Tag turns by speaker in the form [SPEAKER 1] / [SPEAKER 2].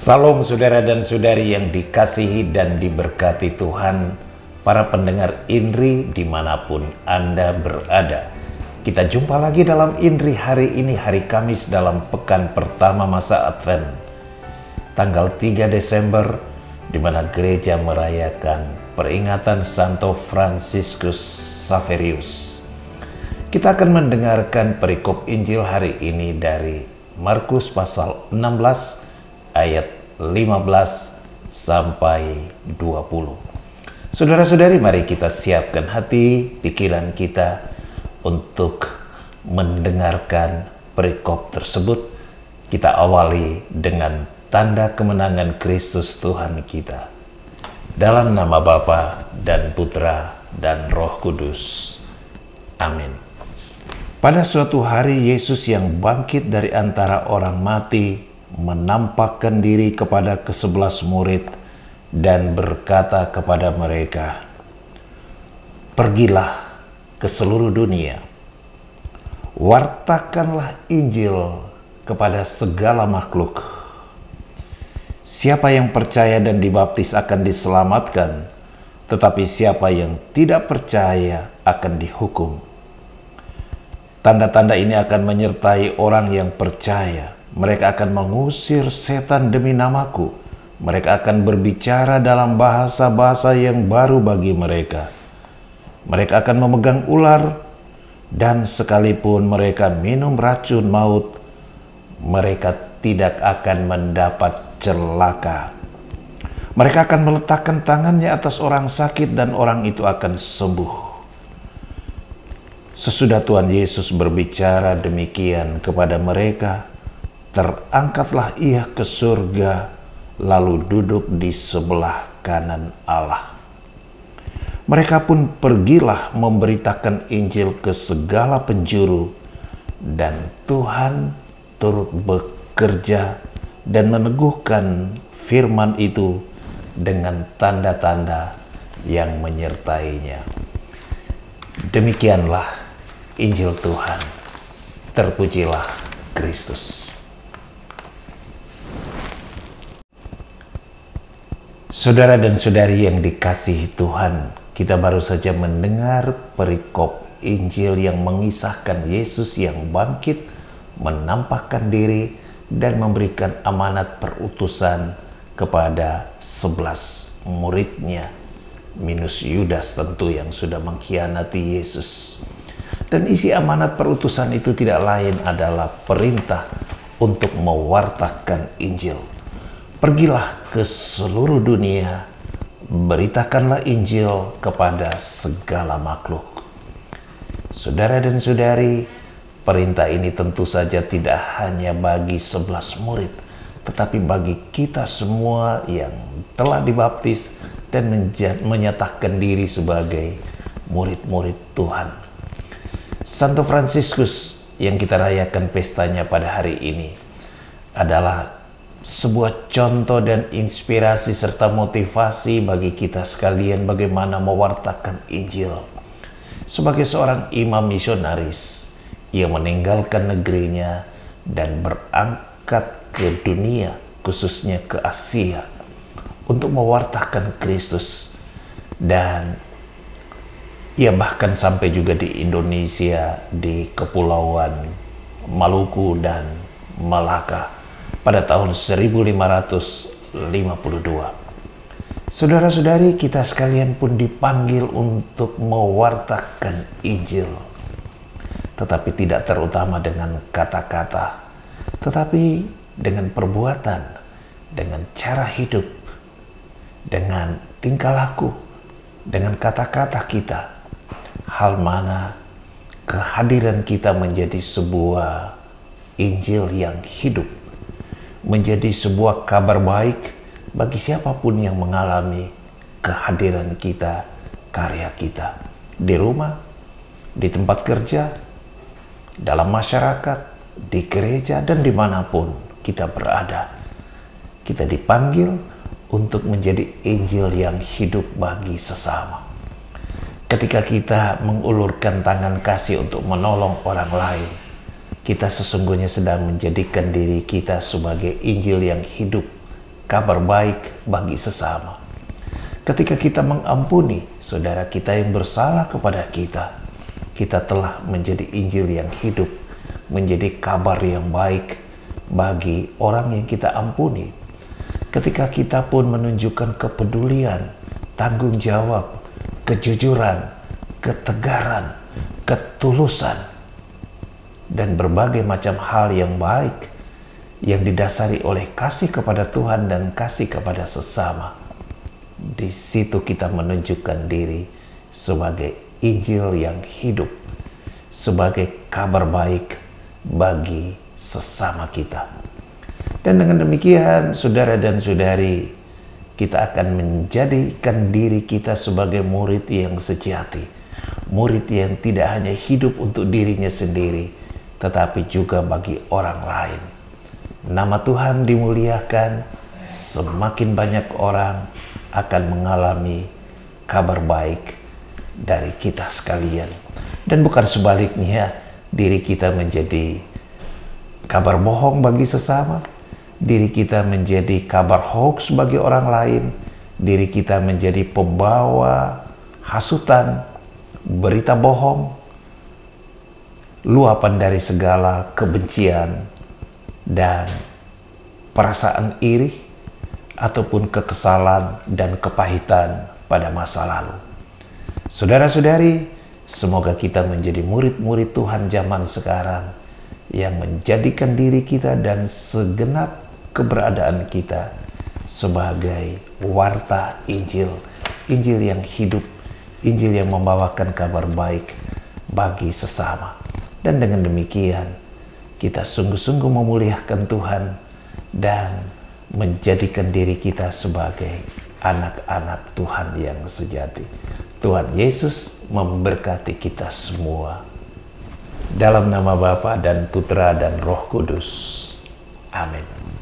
[SPEAKER 1] Salam saudara dan saudari yang dikasihi dan diberkati Tuhan, para pendengar INRI dimanapun Anda berada. Kita jumpa lagi dalam INRI hari ini, hari Kamis dalam pekan pertama masa Advent. Tanggal 3 Desember, di mana gereja merayakan peringatan Santo Fransiskus Xaverius. Kita akan mendengarkan perikop Injil hari ini dari Markus pasal 16 ayat 15 sampai 20. Saudara-saudari, mari kita siapkan hati, pikiran kita untuk mendengarkan perikop tersebut. Kita awali dengan tanda kemenangan Kristus Tuhan kita. Dalam nama Bapa dan Putra dan Roh Kudus. Amin. Pada suatu hari Yesus yang bangkit dari antara orang mati menampakkan diri kepada ke-11 murid dan berkata kepada mereka, "Pergilah ke seluruh dunia, wartakanlah Injil kepada segala makhluk. Siapa yang percaya dan dibaptis akan diselamatkan, tetapi siapa yang tidak percaya akan dihukum. Tanda-tanda ini akan menyertai orang yang percaya. Mereka akan mengusir setan demi namaku. Mereka akan berbicara dalam bahasa-bahasa yang baru bagi mereka. Mereka akan memegang ular, dan sekalipun mereka minum racun maut, mereka tidak akan mendapat celaka. Mereka akan meletakkan tangannya atas orang sakit dan orang itu akan sembuh." Sesudah Tuhan Yesus berbicara demikian kepada mereka, terangkatlah ia ke surga, lalu duduk di sebelah kanan Allah. Mereka pun pergilah memberitakan Injil ke segala penjuru, dan Tuhan turut bekerja dan meneguhkan firman itu dengan tanda-tanda yang menyertainya. Demikianlah Injil Tuhan. Terpujilah Kristus. Saudara dan saudari yang dikasihi Tuhan, kita baru saja mendengar perikop Injil yang mengisahkan Yesus yang bangkit, menampakkan diri, dan memberikan amanat perutusan kepada 11 muridnya, minus Yudas tentu yang sudah mengkhianati Yesus. Dan isi amanat perutusan itu tidak lain adalah perintah untuk mewartakan Injil. Pergilah ke seluruh dunia, beritakanlah Injil kepada segala makhluk. Saudara dan saudari, perintah ini tentu saja tidak hanya bagi 11 murid, tetapi bagi kita semua yang telah dibaptis dan menyatakan diri sebagai murid-murid Tuhan. Santo Fransiskus yang kita rayakan pestanya pada hari ini adalah sebuah contoh dan inspirasi serta motivasi bagi kita sekalian bagaimana mewartakan Injil. Sebagai seorang imam misionaris, ia meninggalkan negerinya dan berangkat ke dunia, khususnya ke Asia, untuk mewartakan Kristus. Dan ia bahkan sampai juga di Indonesia, di Kepulauan Maluku dan Malaka pada tahun 1552. Saudara-saudari, kita sekalian pun dipanggil untuk mewartakan Injil. Tetapi tidak terutama dengan kata-kata, tetapi dengan perbuatan, dengan cara hidup, dengan tingkah laku, dengan kata-kata kita. Hal mana kehadiran kita menjadi sebuah Injil yang hidup, menjadi sebuah kabar baik bagi siapapun yang mengalami kehadiran kita, karya kita, di rumah, di tempat kerja, dalam masyarakat, di gereja, dan dimanapun kita berada. Kita dipanggil untuk menjadi Injil yang hidup bagi sesama. Ketika kita mengulurkan tangan kasih untuk menolong orang lain, kita sesungguhnya sedang menjadikan diri kita sebagai Injil yang hidup kabar baik bagi sesama. Ketika kita mengampuni saudara kita yang bersalah kepada kita, kita telah menjadi Injil yang hidup, menjadi kabar yang baik bagi orang yang kita ampuni. Ketika kita pun menunjukkan kepedulian, tanggung jawab, kejujuran, ketegaran, ketulusan, dan berbagai macam hal yang baik yang didasari oleh kasih kepada Tuhan dan kasih kepada sesama. Di situ kita menunjukkan diri sebagai Injil yang hidup, sebagai kabar baik bagi sesama kita. Dan dengan demikian, saudara dan saudari, kita akan menjadikan diri kita sebagai murid yang sejati, murid yang tidak hanya hidup untuk dirinya sendiri, tetapi juga bagi orang lain. Nama Tuhan dimuliakan, semakin banyak orang akan mengalami kabar baik dari kita sekalian. Dan bukan sebaliknya, diri kita menjadi kabar bohong bagi sesama, diri kita menjadi kabar hoax bagi orang lain, diri kita menjadi pembawa hasutan, berita bohong, luapan dari segala kebencian dan perasaan iri ataupun kekesalan dan kepahitan pada masa lalu. Saudara-saudari, semoga kita menjadi murid-murid Tuhan zaman sekarang yang menjadikan diri kita dan segenap keberadaan kita sebagai warta Injil, Injil yang hidup, Injil yang membawakan kabar baik bagi sesama. Dan dengan demikian, kita sungguh-sungguh memuliakan Tuhan dan menjadikan diri kita sebagai anak-anak Tuhan yang sejati. Tuhan Yesus memberkati kita semua. Dalam nama Bapa dan Putra dan Roh Kudus. Amin.